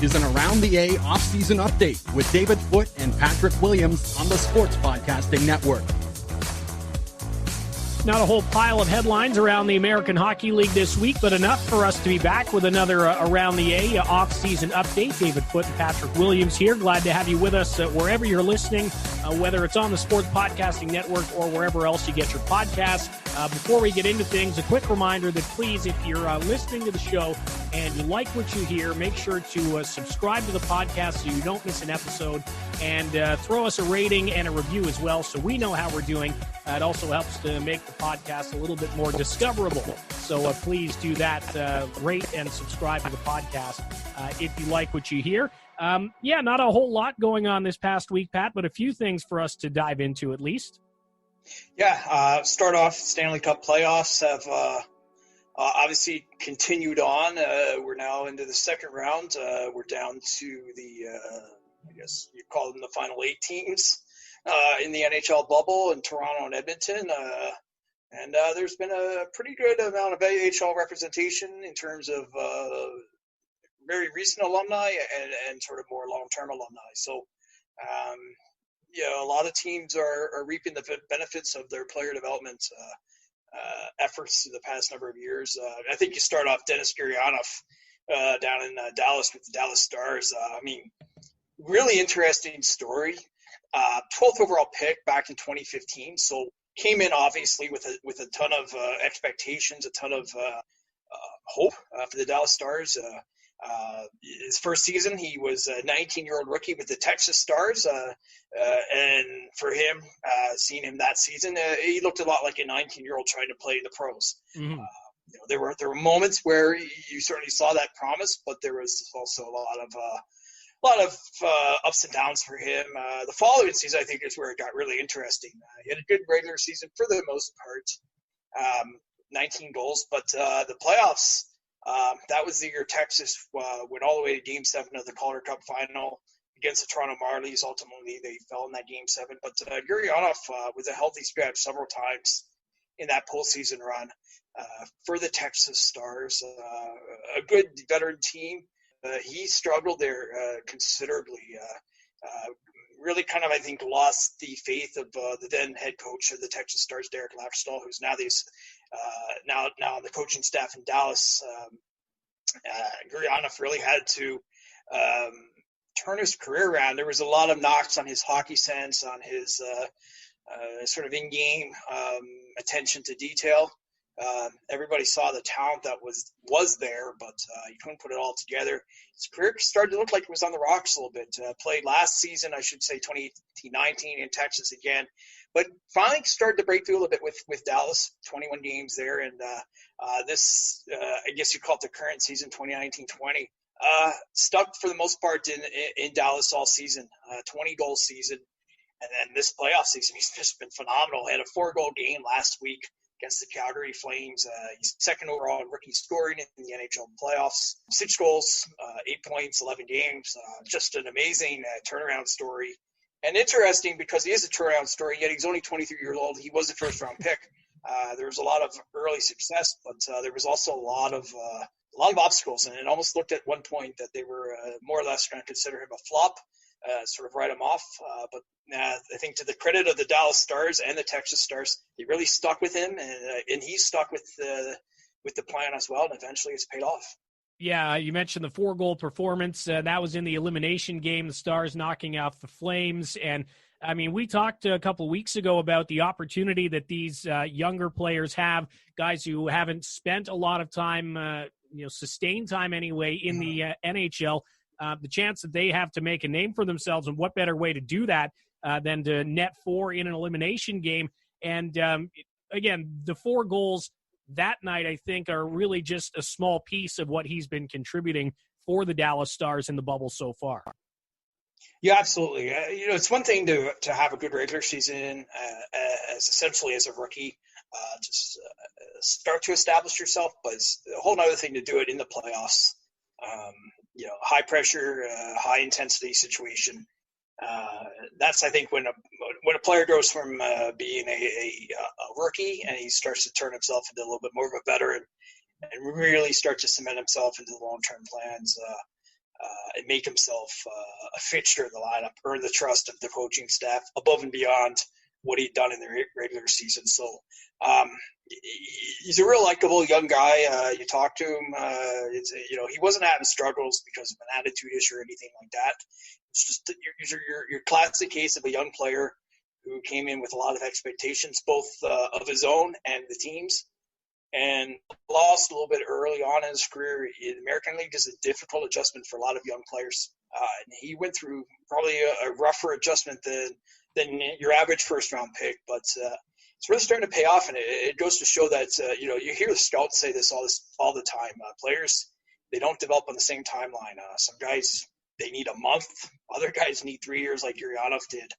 is an Around the A off-season update with David Foote and Patrick Williams on the Sports Podcasting Network. Not a whole pile of headlines around the American Hockey League this week, but enough for us to be back with another Around the A off-season update. David Foote and Patrick Williams here. Glad to have you with us wherever you're listening, whether it's on the Sports Podcasting Network or wherever else you get your podcasts. Before we get into things, a quick reminder that please, if you're listening to the show and you like what you hear, make sure to subscribe to the podcast so you don't miss an episode, and throw us a rating and a review as well so we know how we're doing. It also helps to make the podcast a little bit more discoverable. So please do that. Rate and subscribe to the podcast if you like what you hear. Not a whole lot going on this past week, Pat, but a few things for us to dive into at least. Start off, Stanley Cup Playoffs have obviously continued on. We're now into the second round. We're down to the, I guess you call them the final 8 teams in the NHL bubble in Toronto and Edmonton. And there's been a pretty good amount of AHL representation in terms of very recent alumni and sort of more long-term alumni. So, a lot of teams are reaping the benefits of their player development efforts in the past number of years. I think you start off Denis Gurianov down in Dallas with the Dallas Stars. Really interesting story. 12th overall pick back in 2015. So came in obviously with a ton of expectations, a ton of hope for the Dallas Stars. His first season, he was a 19-year-old rookie with the Texas Stars, and for him, seeing him that season, he looked a lot like a 19-year-old trying to play the pros. Mm-hmm. There were moments where you certainly saw that promise, but there was also a lot of ups and downs for him. The following season, I think, is where it got really interesting. He had a good regular season for the most part, 19 goals, but the playoffs. That was the year Texas went all the way to Game 7 of the Calder Cup final against the Toronto Marlies. Ultimately, they fell in that Game 7. But Gurianov was a healthy scratch several times in that postseason run for the Texas Stars. A good veteran team. He struggled there considerably. Really kind of, I think, lost the faith of the then head coach of the Texas Stars, Derek Laverstall, who's now now on the coaching staff in Dallas. Gurianov really had to turn his career around. There was a lot of knocks on his hockey sense, on his sort of in-game attention to detail. Everybody saw the talent that was there, but he couldn't put it all together. His career started to look like it was on the rocks a little bit. Played last season, I should say 2018-19 in Texas again, but finally started to break through a little bit with Dallas, 21 games there, and this, I guess you call it the current season, 2019-20. Stuck for the most part in Dallas all season, 20-goal season, and then this playoff season, he's just been phenomenal. He had a 4-goal game last week against the Calgary Flames. He's second overall in rookie scoring in the NHL playoffs. 6 goals, 8 points, 11 games. Just an amazing turnaround story. And interesting because he is a turnaround story, yet he's only 23 years old. He was a first-round pick. There was a lot of early success, but there was also a lot of obstacles. And it almost looked at one point that they were more or less going to consider him a flop, sort of write him off. But I think to the credit of the Dallas Stars and the Texas Stars, they really stuck with him, and he stuck with the plan as well, and eventually it's paid off. Yeah, you mentioned the 4-goal performance. That was in the elimination game, the Stars knocking off the Flames. And, I mean, we talked a couple weeks ago about the opportunity that these younger players have, guys who haven't spent a lot of time, sustained time anyway in the NHL. The chance that they have to make a name for themselves, and what better way to do that than to net 4 in an elimination game. And again, the 4 goals that night, I think, are really just a small piece of what he's been contributing for the Dallas Stars in the bubble so far. Yeah, absolutely. It's one thing to have a good regular season as essentially as a rookie, to start to establish yourself, but it's a whole other thing to do it in the playoffs. High pressure, high intensity situation. That's, I think, when a player goes from being a rookie and he starts to turn himself into a little bit more of a veteran and really start to cement himself into the long-term plans. and make himself a fixture in the lineup, earn the trust of the coaching staff above and beyond what he'd done in the regular season. So he's a real likable young guy. You talk to him, he wasn't having struggles because of an attitude issue or anything like that. It's just your classic case of a young player who came in with a lot of expectations, both of his own and the team's, and lost a little bit early on in his career. The American League is a difficult adjustment for a lot of young players. And he went through probably a rougher adjustment than your average first-round pick. But it's really starting to pay off, and it goes to show that, you hear the scouts say this all the time. Players, they don't develop on the same timeline. Some guys, they need a month. Other guys need 3 years like Gurianov did.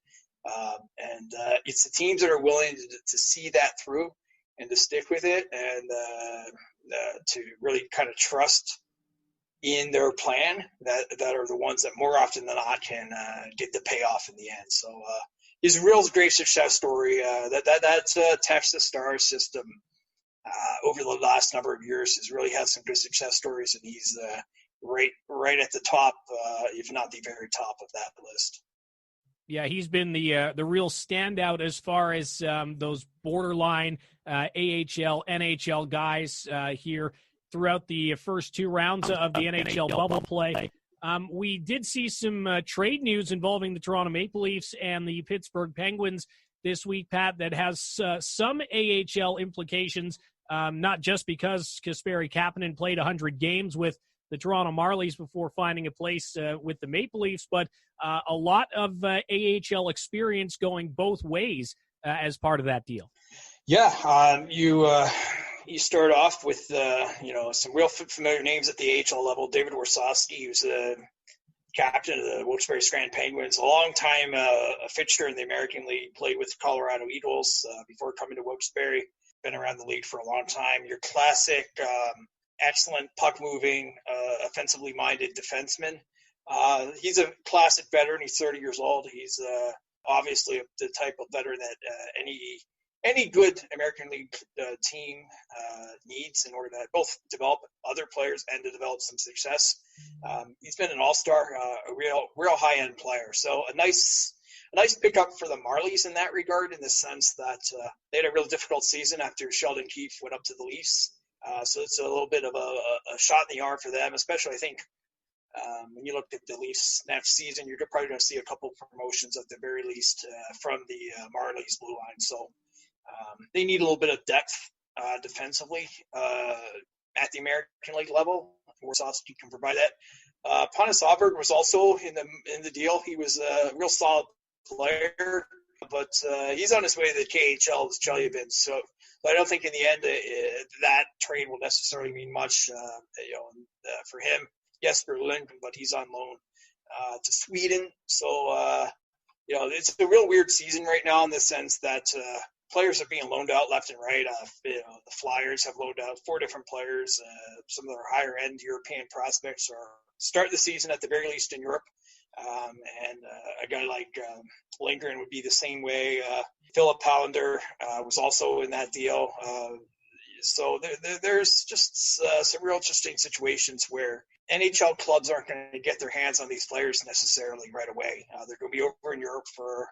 And it's the teams that are willing to see that through and to stick with it and to really kind of trust in their plan that are the ones that more often than not can get the payoff in the end. So he's a real great success story. That Texas Stars system over the last number of years has really had some good success stories, and he's right at the top, if not the very top of that list. Yeah, he's been the real standout as far as those borderline AHL, NHL guys here throughout the first two rounds of the NHL bubble play. We did see some trade news involving the Toronto Maple Leafs and the Pittsburgh Penguins this week, Pat, that has some AHL implications, not just because Kasperi Kapanen played 100 games with the Toronto Marlies before finding a place with the Maple Leafs, but a lot of AHL experience going both ways as part of that deal. Yeah, you start off with some real familiar names at the AHL level. David Warsawski, who's the captain of the Wilkes-Barre Scranton Penguins, a long-time a fixture in the American League, played with Colorado Eagles before coming to Wilkes-Barre, been around the league for a long time. Your classic excellent puck-moving, offensively minded defenseman. He's a classic veteran. He's 30 years old. He's obviously the type of veteran that any good American League team needs in order to both develop other players and to develop some success. He's been an all-star, a real high-end player. So a nice pickup for the Marlies in that regard, in the sense that they had a real difficult season after Sheldon Keefe went up to the Leafs. So it's a little bit of a shot in the arm for them, especially I think when you look at the Leafs next season, you're probably going to see a couple promotions at the very least from the Marlies blue line. So they need a little bit of depth defensively at the American League level. Warsawski can provide that. Pontus Aberg was also in the deal. He was a real solid player, but he's on his way to the KHL with Chelyabinsk. So I don't think in the end that trade will necessarily mean much for him. Yes, Berlin, but he's on loan to Sweden. So it's a real weird season right now in the sense that players are being loaned out left and right. The Flyers have loaned out 4 different players. Some of their higher-end European prospects are starting the season at the very least in Europe. And a guy like Lindgren would be the same way. Philip Hollander was also in that deal. So there's just some real interesting situations where NHL clubs aren't going to get their hands on these players necessarily right away. They're going to be over in Europe for,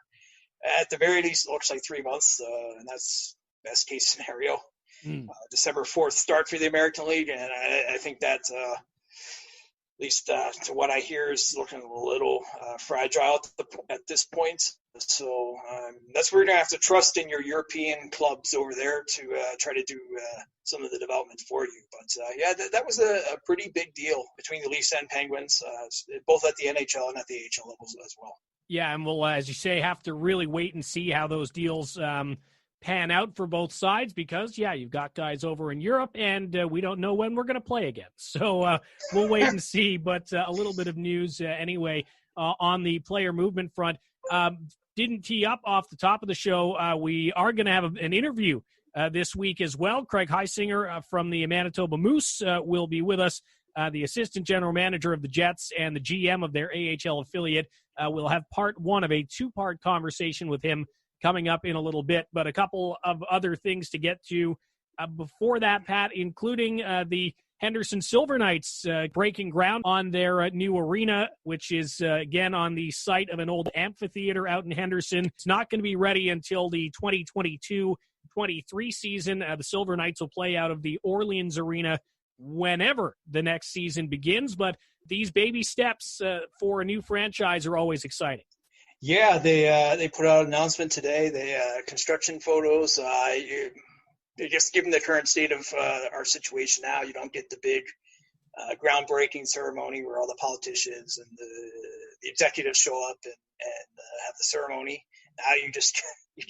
at the very least, it looks like 3 months, and that's best case scenario. December 4th start for the American League, and I think that at least to what I hear is looking a little fragile at this point. So that's where you're going to have to trust in your European clubs over there to try to do some of the development for you. But that was a pretty big deal between the Leafs and Penguins, both at the NHL and at the AHL levels as well. Yeah, and we'll, as you say, have to really wait and see how those deals pan out for both sides because, you've got guys over in Europe, and we don't know when we're going to play again. So we'll wait and see, but a little bit of news anyway on the player movement front. Didn't tee up off the top of the show. We are going to have an interview this week as well. Craig Heisinger from the Manitoba Moose will be with us, the assistant general manager of the Jets and the GM of their AHL affiliate. We'll have part 1 of a 2-part conversation with him coming up in a little bit, but a couple of other things to get to before that, Pat, including the Henderson Silver Knights breaking ground on their new arena, which is, again, on the site of an old amphitheater out in Henderson. It's not going to be ready until the 2022-23 season. The Silver Knights will play out of the Orleans Arena whenever the next season begins. But these baby steps for a new franchise are always exciting. Yeah, they put out an announcement today. They construction photos. I guess given the current state of our situation now, you don't get the big groundbreaking ceremony where all the politicians and the executives show up and have the ceremony. Now you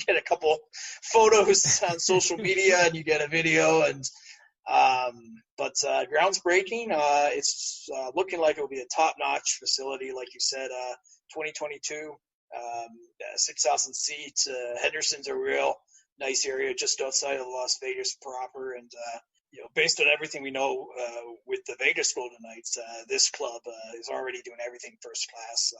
get a couple photos on social media and you get a video. But ground's breaking. It's looking like it will be a top-notch facility, like you said. 2022, 6,000 seats. Henderson's a real nice area just outside of Las Vegas proper, and based on everything we know with the Vegas Golden Knights, this club is already doing everything first class.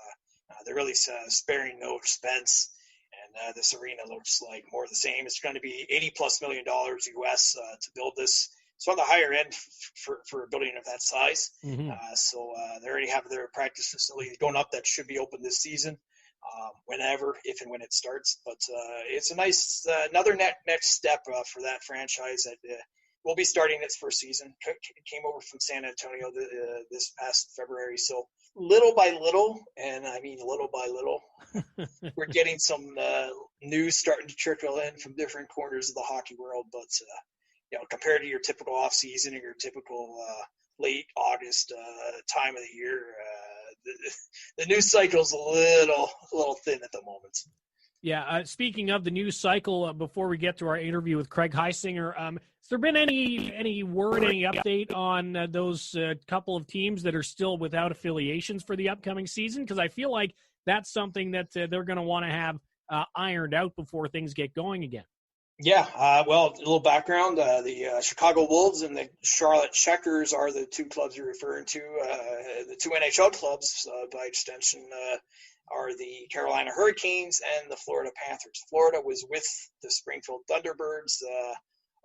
They're really sparing no expense, and this arena looks like more of the same. It's going to be $80+ million US to build this. It's on the higher end for a building of that size. Mm-hmm. So they already have their practice facility going up that should be open this season. Whenever, if and when it starts. But it's a nice, another next step for that franchise that will be starting its first season. It came over from San Antonio this past February. So little by little, and I mean little by little, we're getting some news starting to trickle in from different corners of the hockey world. But, compared to your typical offseason or your typical late August time of the year, the news cycle is a little thin at the moment. Yeah. Speaking of the news cycle, before we get to our interview with Craig Heisinger, has there been any word, any update on those couple of teams that are still without affiliations for the upcoming season? Because I feel like that's something that they're going to want to have ironed out before things get going again. Yeah, well, a little background. The Chicago Wolves and the Charlotte Checkers are the two clubs you're referring to. The two NHL clubs, by extension, are the Carolina Hurricanes and the Florida Panthers. Florida was with the Springfield Thunderbirds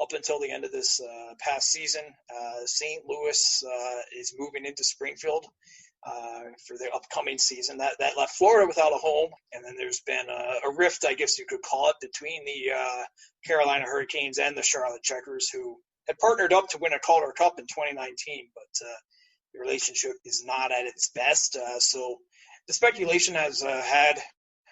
up until the end of this past season. St. Louis is moving into Springfield for the upcoming season. That left Florida without a home, and then there's been a rift, I guess you could call it, between the Carolina Hurricanes and the Charlotte Checkers, who had partnered up to win a Calder Cup in 2019, but the relationship is not at its best. So the speculation has had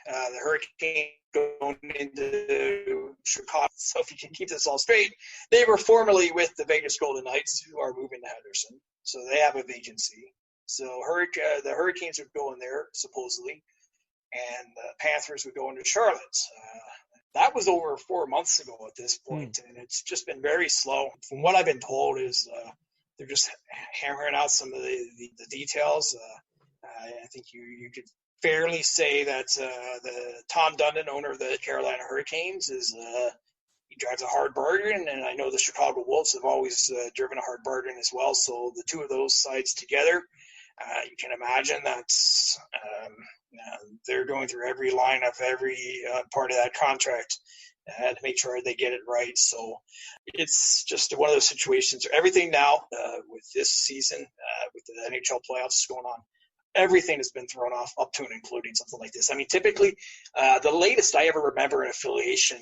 the Hurricanes going into Chicago. So if you can keep this all straight, they were formerly with the Vegas Golden Knights, who are moving to Henderson, so they have a vacancy. So the Hurricanes would go in there, supposedly, and the Panthers would go into Charlotte. That was over 4 months ago at this point, and it's just been very slow. From what I've been told is they're just hammering out some of the details. I think you could fairly say that the Tom Dundon, owner of the Carolina Hurricanes, he drives a hard bargain, and I know the Chicago Wolves have always driven a hard bargain as well. So the two of those sides together, you can imagine that they're going through every line of every part of that contract to make sure they get it right. So it's just one of those situations. Everything now with this season, with the NHL playoffs going on, everything has been thrown off, up to and including something like this. I mean, typically, the latest I ever remember an affiliation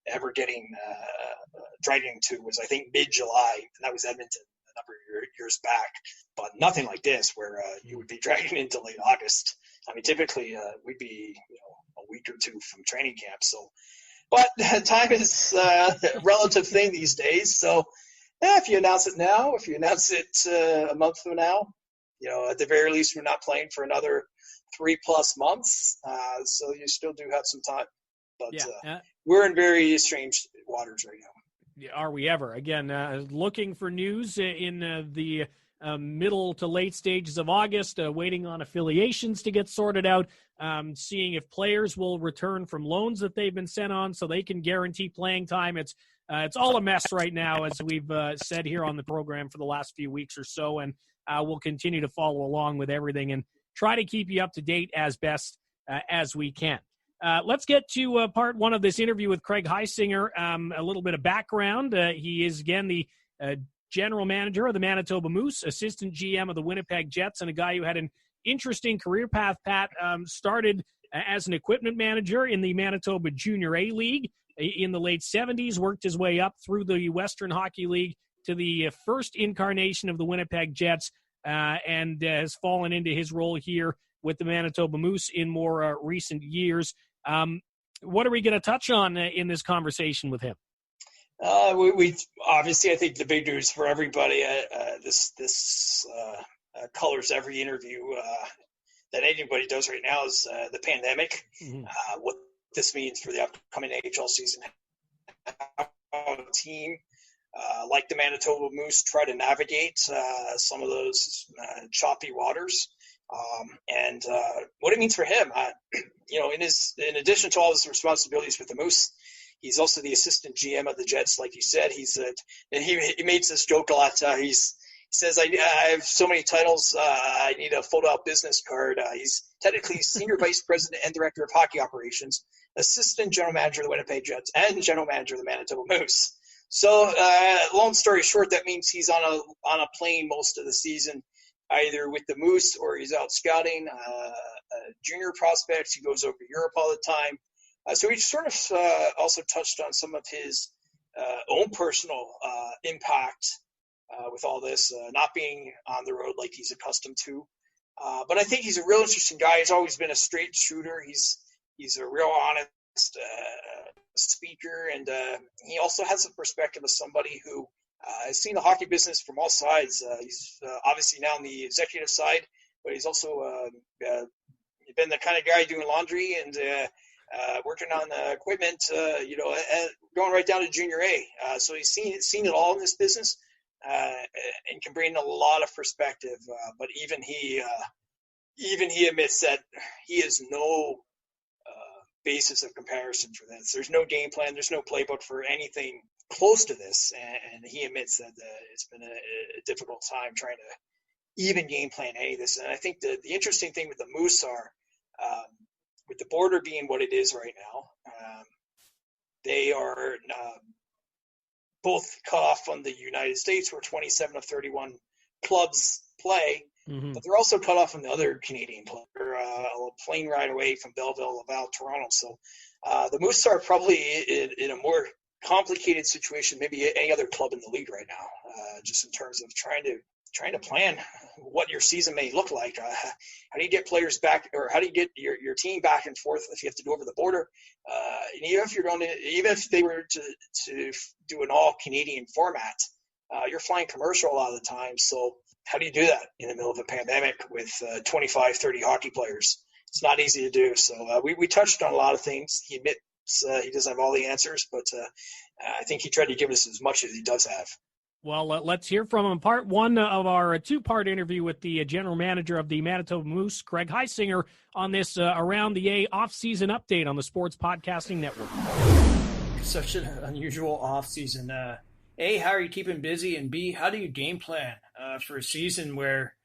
ever getting dragged into was, I think, mid-July, and that was Edmonton a number of years back. But nothing like this, where you would be dragging into late August. I mean, typically we'd be a week or two from training camp. So, but time is a relative thing these days. So, if you announce it now, if you announce it a month from now, at the very least, we're not playing for another 3+ months. So you still do have some time. But we're in very strange waters right now. Are we ever? Again, looking for news in the middle to late stages of August, waiting on affiliations to get sorted out, seeing if players will return from loans that they've been sent on so they can guarantee playing time. It's all a mess right now, as we've said here on the program for the last few weeks or so, and we'll continue to follow along with everything and try to keep you up to date as best as we can. Let's get to part one of this interview with Craig Heisinger. A little bit of background. He is, again, the general manager of the Manitoba Moose, assistant GM of the Winnipeg Jets, and a guy who had an interesting career path. Pat started as an equipment manager in the Manitoba Junior A League in the late 70s, worked his way up through the Western Hockey League to the first incarnation of the Winnipeg Jets, and has fallen into his role here with the Manitoba Moose in more recent years. What are we going to touch on in this conversation with him? We obviously, I think the big news for everybody, this colors every interview that anybody does right now, is the pandemic. Mm-hmm. What this means for the upcoming AHL season. How a team like the Manitoba Moose try to navigate some of those choppy waters, and what it means for him. In addition to all his responsibilities with the Moose, he's also the assistant GM of the Jets, like you said. And he makes this joke a lot. He says, I have so many titles, I need a fold-out business card. He's technically senior vice president and director of hockey operations, assistant general manager of the Winnipeg Jets, and general manager of the Manitoba Moose. So, long story short, that means he's on a plane most of the season, either with the Moose or he's out scouting junior prospects. He goes over to Europe all the time. So he sort of also touched on some of his own personal impact with all this, not being on the road like he's accustomed to. But I think he's a real interesting guy. He's always been a straight shooter. He's a real honest speaker, and he also has the perspective of somebody who has seen the hockey business from all sides. He's obviously now on the executive side, but he's also been the kind of guy doing laundry and working on the equipment, going right down to junior A. So he's seen it all in this business, and can bring a lot of perspective. But even he admits that he has no basis of comparison for this. There's no game plan. There's no playbook for anything close to this. And he admits that it's been a difficult time trying to even game plan any of this. And I think the interesting thing with the Moose are, with the border being what it is right now, they are both cut off from the United States, where 27 of 31 clubs play, but they're also cut off from the other Canadian clubs. They're a plane ride away from Belleville, Laval, Toronto. So the Moose are probably in a more complicated situation, maybe any other club in the league right now, just in terms of trying to plan what your season may look like. How do you get players back, or how do you get your team back and forth if you have to go over the border? And even if they were to do an all Canadian format, you're flying commercial a lot of the time. So how do you do that in the middle of a pandemic with 25, 30 hockey players? It's not easy to do. So we touched on a lot of things. He admits he doesn't have all the answers, but I think he tried to give us as much as he does have. Well, let's hear from him. Part one of our two-part interview with the general manager of the Manitoba Moose, Craig Heisinger, on this Around the A off-season update on the Sports Podcasting Network. Such an unusual off-season. A, how are you keeping busy? And B, how do you game plan for a season where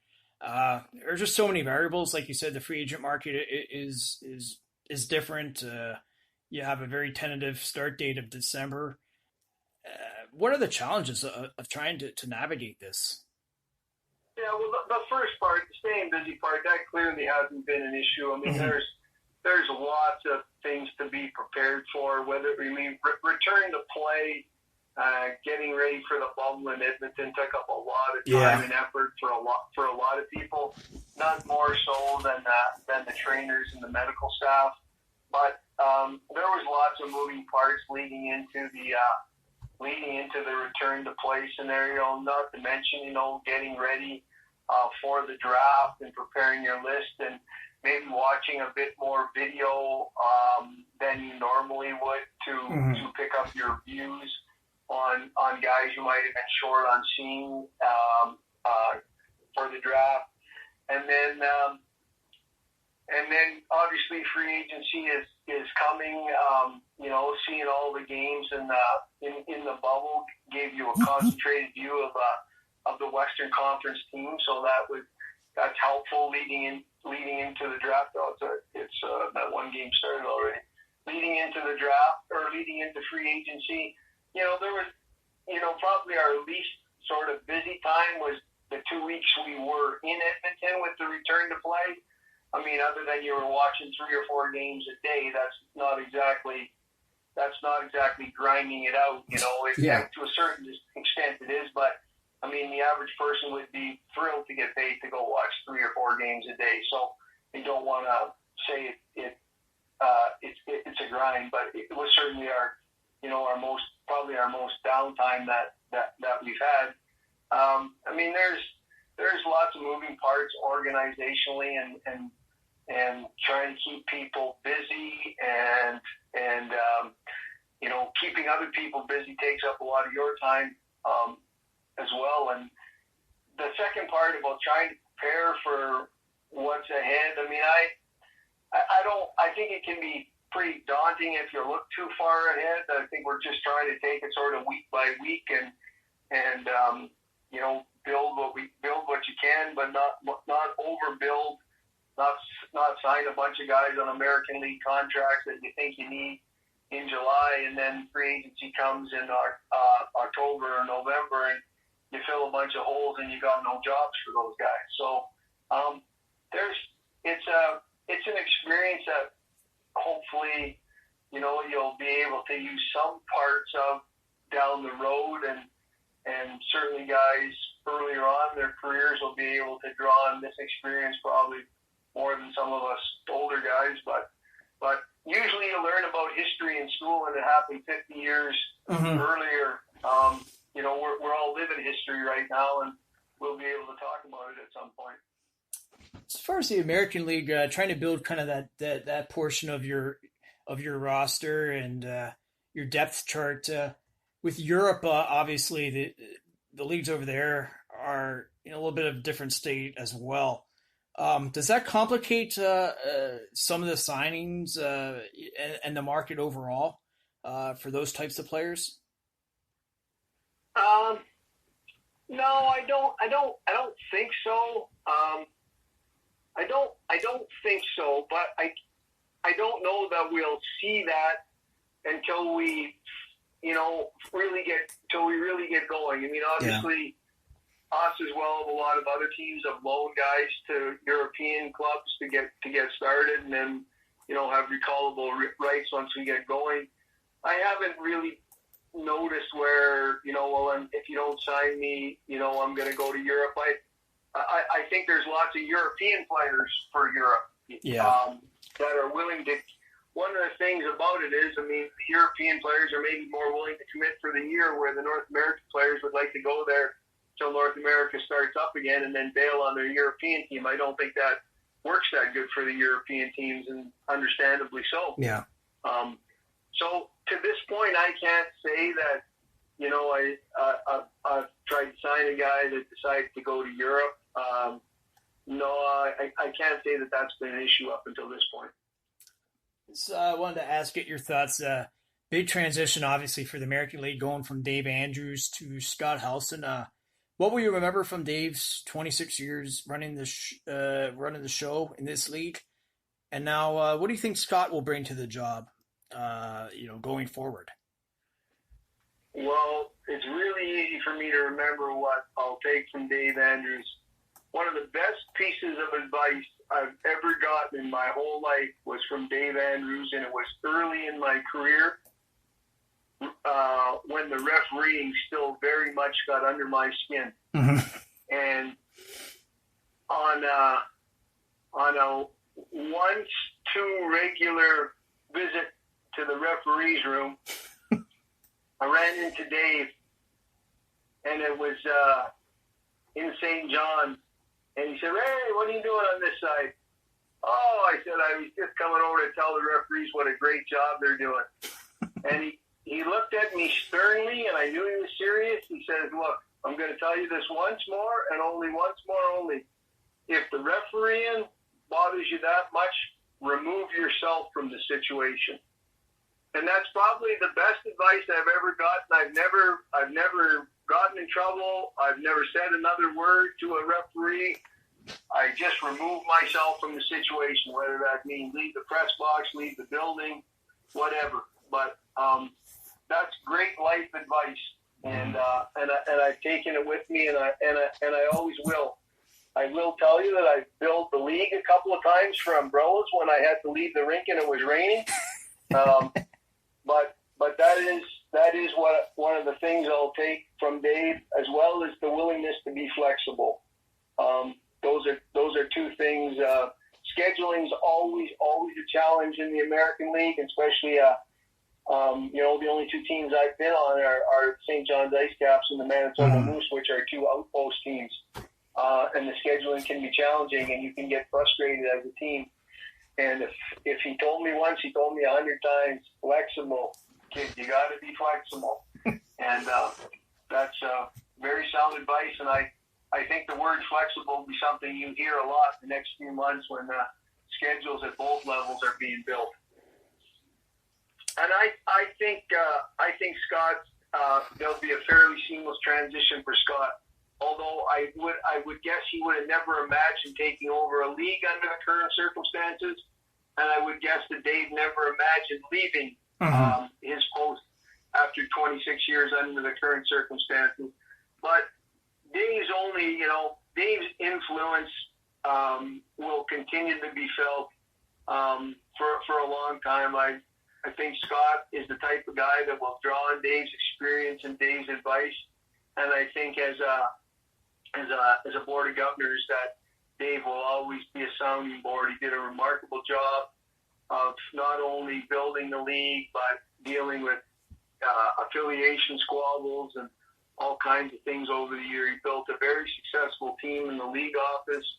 there are just so many variables? Like you said, the free agent market is different. You have a very tentative start date of December. What are the challenges of trying to navigate this? Yeah, well, the first part, the staying busy part, that clearly hasn't been an issue. I mean, there's lots of things to be prepared for, whether return to play, getting ready for the bubble in Edmonton took up a lot of time and effort for a lot of people, none more so than the trainers and the medical staff. But there was lots of moving parts leading into the return to play scenario, not to mention, getting ready for the draft and preparing your list, and maybe watching a bit more video than you normally would to pick up your views on guys you might have been short on seeing for the draft. And then obviously free agency is coming. Seeing all the games in the bubble gave you a concentrated view of the Western Conference team, so that's helpful leading into the draft. It's that one game started already. Leading into the draft or leading into free agency, there was probably our least sort of busy time was the 2 weeks we were in Edmonton with the return to play. I mean, other than you were watching 3 or 4 games a day, that's not exactly grinding it out. You know, to a certain extent it is, but I mean, the average person would be thrilled to get paid to go watch 3 or 4 games a day. So I don't want to say it's a grind, but it was certainly our most downtime that we've had. I mean, there's lots of moving parts organizationally and trying to keep people busy and keeping other people busy takes up a lot of your time as well. And the second part about trying to prepare for what's ahead, I mean, I think it can be pretty daunting if you look too far ahead. I think we're just trying to take it sort of week by week and build what you can, but not overbuild, not sign a bunch of guys on American League contracts that you think you need in July, and then free agency comes in October or November, and you fill a bunch of holes and you got no jobs for those guys. So it's an experience that hopefully you'll be able to use some parts of down the road, and certainly guys earlier on in their careers will be able to draw on this experience probably more than some of us older guys, but usually you learn about history in school and it happened 50 years earlier. We're all living history right now, and we'll be able to talk about it at some point. As far as the American League, trying to build kind of that portion of your roster and your depth chart with Europe, obviously the leagues over there are in a little bit of a different state as well. Does that complicate some of the signings and the market overall for those types of players? No, I don't think so. I don't think so, but I don't know that we'll see that until we really get going. I mean, obviously, us as well as a lot of other teams have loaned guys to European clubs to get started, and then have recallable rights once we get going. I haven't really noticed where if you don't sign me, I'm going to go to Europe. I think there's lots of European players for Europe that are willing to. One of the things about it is, I mean, the European players are maybe more willing to commit for the year, where the North American players would like to go there till North America starts up again and then bail on their European team. I don't think that works that good for the European teams, and understandably so. Yeah. So to this point, I can't say that, I've tried to sign a guy that decided to go to Europe. No, I can't say that that's been an issue up until this point. So I wanted to get your thoughts. Big transition, obviously, for the American League, going from Dave Andrews to Scott Helson. What will you remember from Dave's 26 years running the show in this league? And now, what do you think Scott will bring to the job, going forward? Well, it's really easy for me to remember what I'll take from Dave Andrews. One of the best pieces of advice I've ever gotten in my whole life was from Dave Andrews, and it was early in my career when the refereeing still very much got under my skin. Mm-hmm. And on a once too regular visit to the referee's room, I ran into Dave, and it was in St. John. And he said, "Hey, what are you doing on this side?" "Oh," I said, "I was just coming over to tell the referees what a great job they're doing." And he looked at me sternly, and I knew he was serious. He says, "Look, I'm going to tell you this once more, and only once more only. If the refereeing bothers you that much, remove yourself from the situation." And that's probably the best advice I've ever gotten. I've never gotten in trouble. I've never said another word to a referee. I just remove myself from the situation, whether that means leave the press box, leave the building, whatever. But that's great life advice. and I've taken it with me, and I always will. I will tell you that I built the league a couple of times for umbrellas when I had to leave the rink and it was raining. But that is what one of the things I'll take from Dave, as well as the willingness to be flexible. Those are two things. Scheduling's always a challenge in the American League, especially the only two teams I've been on are St. John's Ice Caps and the Manitoba Moose, which are two outpost teams. And the scheduling can be challenging, and you can get frustrated as a team. And if he told me once, he told me 100 times, flexible, kid, you got to be flexible. And that's very sound advice. And I think the word flexible will be something you hear a lot the next few months when schedules at both levels are being built. And I think Scott, there'll be a fairly seamless transition for Scott. Although I would guess he would have never imagined taking over a league under the current circumstances, and I would guess that Dave never imagined leaving his post after 26 years under the current circumstances. But Dave's influence will continue to be felt for a long time. I think Scott is the type of guy that will draw on Dave's experience and Dave's advice, and I think as a board of governors that Dave will always be a sounding board. He did a remarkable job of not only building the league, but dealing with affiliation squabbles and all kinds of things over the year. He built a very successful team in the league office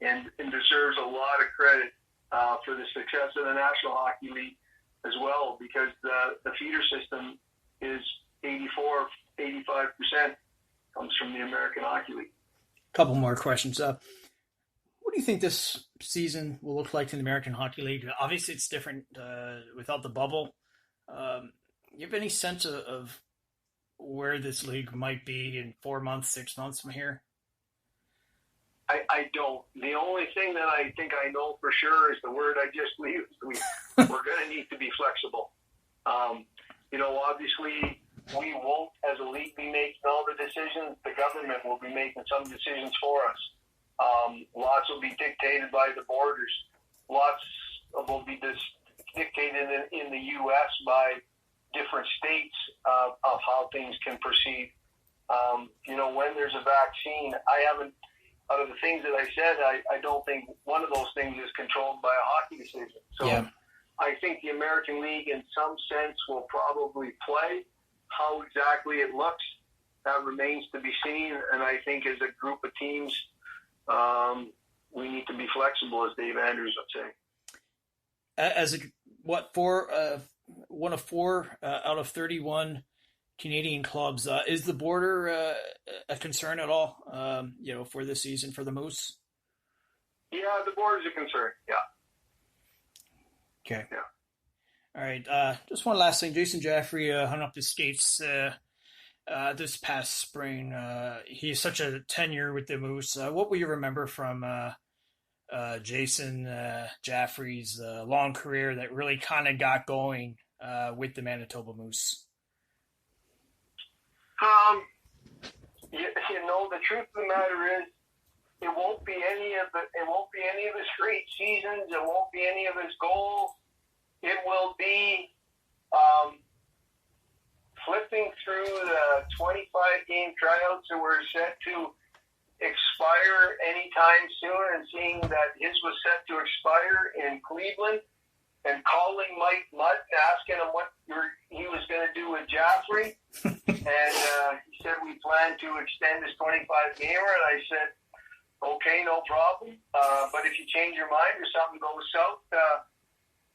and deserves a lot of credit for the success of the National Hockey League as well, because the feeder system is 85% comes from the American Hockey League. Couple more questions. What do you think this season will look like in the American Hockey League? Obviously, it's different without the bubble. You have any sense of where this league might be in 4 months, 6 months from here? I don't. The only thing that I think I know for sure is the word I just used. We're going to need to be flexible. Obviously, we won't, as a league, be making all the decisions. The government will be making some decisions for us. Lots will be dictated by the borders. Lots will be dictated in the U.S. by different states of how things can proceed. When there's a vaccine, out of the things that I said, I don't think one of those things is controlled by a hockey decision. So yeah. I think the American League, in some sense, will probably play. How exactly it looks, that remains to be seen. And I think as a group of teams, we need to be flexible, as Dave Andrews would say. As one of four out of 31 Canadian clubs, is the border a concern at all? For this season for the Moose? Yeah, the border is a concern. Yeah. Okay. Yeah. All right. Just one last thing. Jason Jaffrey hung up his skates this past spring. He has such a tenure with the Moose. What will you remember from Jason Jaffrey's long career that really kind of got going with the Manitoba Moose? The truth of the matter is, it won't be any of his great seasons. It won't be any of his goals. It will be flipping through the 25-game tryouts that were set to expire anytime soon, and seeing that his was set to expire in Cleveland, and calling Mike Mudd and asking him what he was going to do with Jaffrey. And he said, we plan to extend his 25-gamer. And I said, okay, no problem. But if you change your mind or something goes south,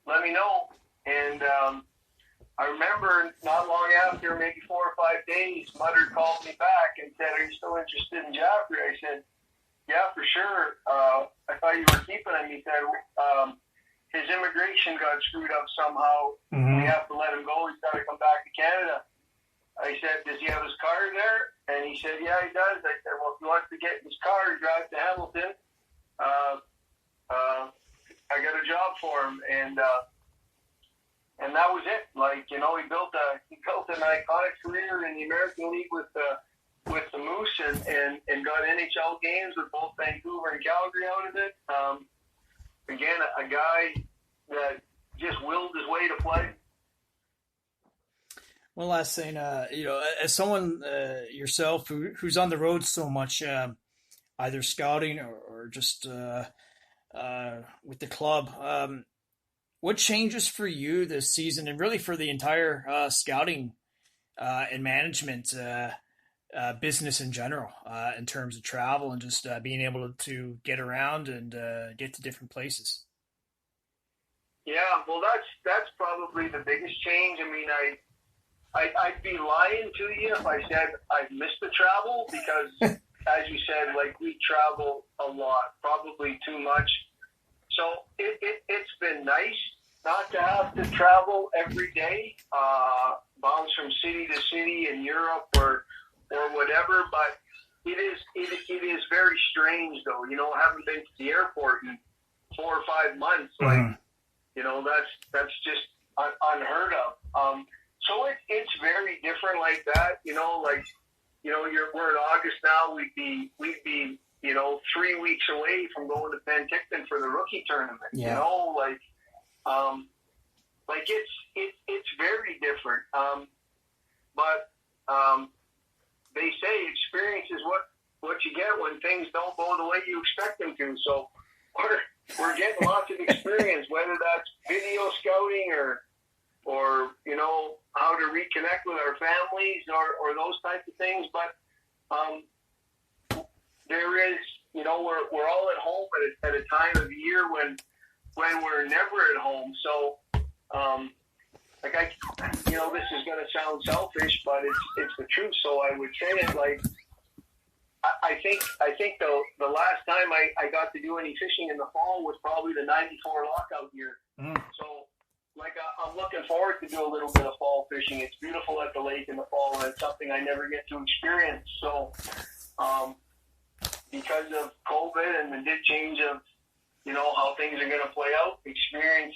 let me know. And I remember not long after, maybe 4 or 5 days, Mudder called me back and said, are you still interested in Jaffrey? I said, yeah, for sure. I thought you were keeping him. He said, his immigration got screwed up somehow. We have to let him go. He's got to come back to Canada. I said, does he have his car there? And he said, yeah, he does. I said, well, if he wants to get in his car and drive to Hamilton, I got a job for him. And that was it. Like, you know, he built an iconic career in the American League with the Moose and got NHL games with both Vancouver and Calgary out of it. Again, a guy that just willed his way to play. One last thing, you know, as someone yourself who's on the road so much, either scouting or just with the club, what changes for you this season and really for the entire scouting and management business in general, in terms of travel and just being able to get around and get to different places? Yeah, well, that's probably the biggest change. I mean, I'd be lying to you if I said I've missed the travel because, as you said, like, we travel a lot, probably too much. So it's been nice not to have to travel every day, bounce from city to city in Europe or whatever. But it is very strange, though. You know, I haven't been to the airport in 4 or 5 months. Like, you know, that's just unheard of. So it's very different like that. You know, like, you know, we're in August now. We'd be you know, 3 weeks away from going to Penticton for the rookie tournament. Yeah. You know, like it's very different. But they say experience is what you get when things don't go the way you expect them to. So we're getting lots of experience, whether that's video scouting or you know, how to reconnect with our families or those types of things. But there is, you know, we're all at home at a time of year when we're never at home. So, you know, this is going to sound selfish, but it's the truth. So I would say it like, I think the last time I got to do any fishing in the fall was probably the 94 lockout year. So, like, I'm looking forward to do a little bit of fall fishing. It's beautiful at the lake in the fall, and it's something I never get to experience. So, because of COVID and the change of, you know, how things are going to play out, experience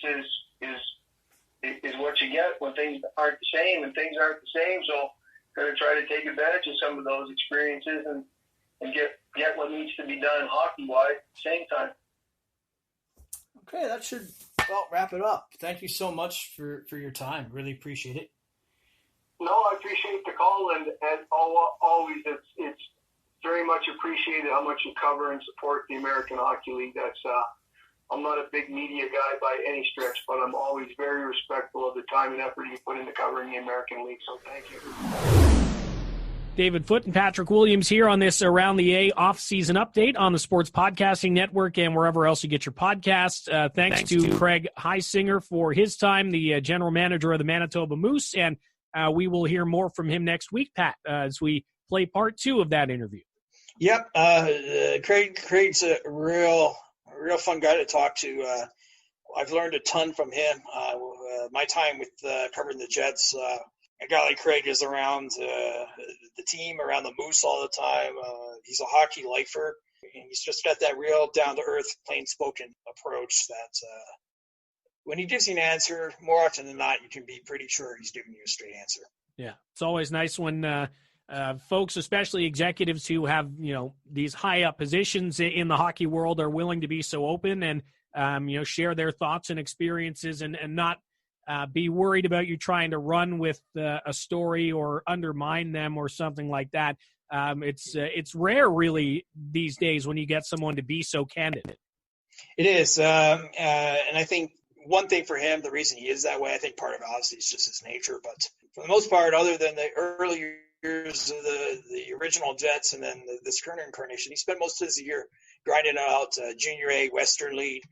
is what you get when things aren't the same, and things aren't the same. So, going to try to take advantage of some of those experiences and get what needs to be done hockey-wise at the same time. Okay, that should wrap it up. Thank you so much for your time. Really appreciate it. No, I appreciate the call, and always it's very much appreciated how much you cover and support the American Hockey League. That's I'm not a big media guy by any stretch, but I'm always very respectful of the time and effort you put into covering the American League. So thank you. David Foote and Patrick Williams here on this Around the A off-season update on the Sports Podcasting Network and wherever else you get your podcasts. Thanks to Craig Heisinger for his time, the general manager of the Manitoba Moose, and we will hear more from him next week, Pat, as we play part 2 of that interview. Yep, Craig's a real fun guy to talk to. I've learned a ton from him. My time with covering the Jets, a guy like Craig is around the team, around the Moose all the time. He's a hockey lifer, and he's just got that real down-to-earth, plain-spoken approach that when he gives you an answer, more often than not, you can be pretty sure he's giving you a straight answer. Yeah, it's always nice when folks, especially executives who have, you know, these high-up positions in the hockey world, are willing to be so open and, you know, share their thoughts and experiences and not be worried about you trying to run with a story or undermine them or something like that. It's rare, really, these days when you get someone to be so candid. It is, and I think one thing for him, the reason he is that way, I think part of it obviously is just his nature. But for the most part, other than the early years of the original Jets and then this current incarnation, he spent most of his year grinding out Junior A, Western League,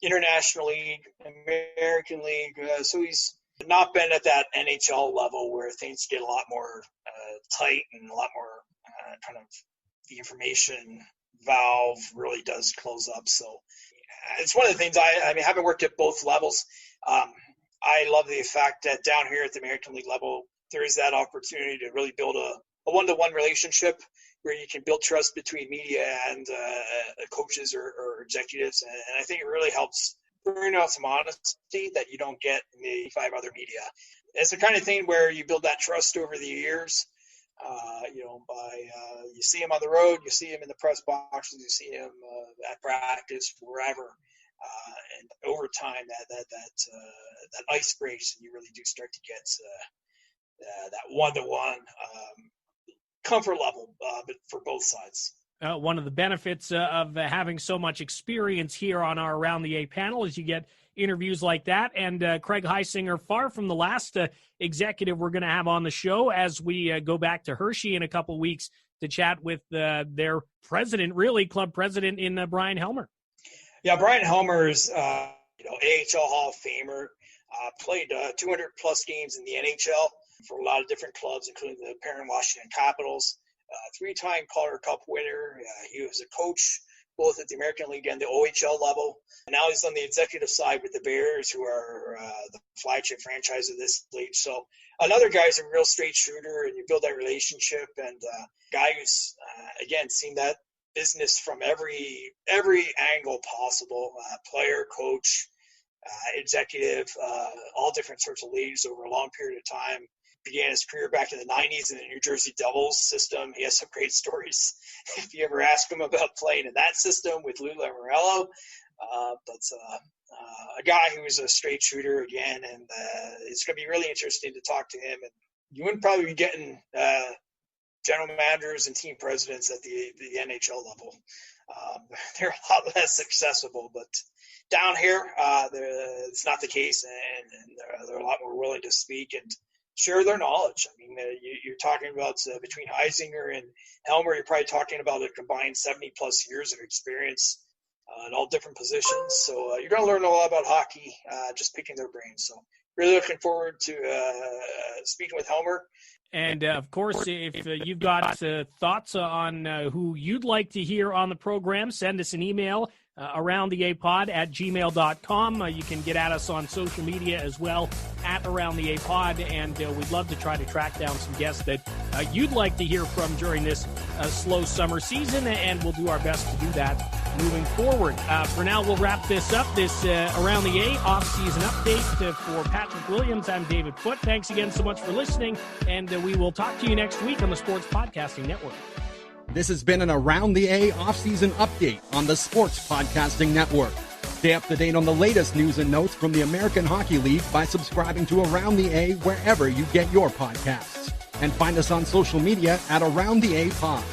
International League, American League. So he's not been at that NHL level where things get a lot more tight and a lot more kind of the information valve really does close up. So it's one of the things I mean, having worked at both levels, I love the fact that down here at the American League level, there is that opportunity to really build a one-to-one relationship where you can build trust between media and coaches or executives. And I think it really helps bring out some honesty that you don't get in the 5 other media. it's the kind of thing where you build that trust over the years. You see him on the road, you see him in the press boxes, you see him at practice, wherever, and over time that ice breaks, and you really do start to get that one-to-one comfort level, but for both sides. One of the benefits of having so much experience here on our Around the A panel is you get interviews like that. And Craig Heisinger, far from the last executive we're going to have on the show, as we go back to Hershey in a couple weeks to chat with their president, really club president, in Brian Helmer. Yeah, Brian Helmer is AHL Hall of Famer, played 200-plus games in the NHL for a lot of different clubs, including the parent Washington Capitals. Three-time Calder Cup winner. He was a coach both at the American League and the OHL level. Now he's on the executive side with the Bears, who are the flagship franchise of this league. So another guy who's a real straight shooter, and you build that relationship. And guy who's, again, seen that business from every angle possible, player, coach, executive, all different sorts of leagues over a long period of time. Began his career back in the 90s in the New Jersey Devils system. He has some great stories if you ever ask him about playing in that system with Lou Lamoriello. But a guy who was a straight shooter again, and it's going to be really interesting to talk to him. And you wouldn't probably be getting general managers and team presidents at the NHL level. They're a lot less accessible, but down here, it's not the case, and they're a lot more willing to speak and share their knowledge. I mean, you're talking about between Heisinger and Helmer, you're probably talking about a combined 70-plus years of experience in all different positions. So you're going to learn a lot about hockey just picking their brains. So really looking forward to speaking with Helmer. And, of course, if you've got thoughts on who you'd like to hear on the program, send us an email, aroundtheapod@gmail.com. You can get at us on social media as well, at aroundtheapod, and we'd love to try to track down some guests that you'd like to hear from during this slow summer season, and we'll do our best to do that moving forward. For now, we'll wrap this up, this Around the A off-season update. For Patrick Williams, I'm David Foote. Thanks again so much for listening, and we will talk to you next week on the Sports Podcasting Network. This has been an Around the A off-season update on the Sports Podcasting Network. Stay up to date on the latest news and notes from the American Hockey League by subscribing to Around the A wherever you get your podcasts. And find us on social media at Around the A Pod.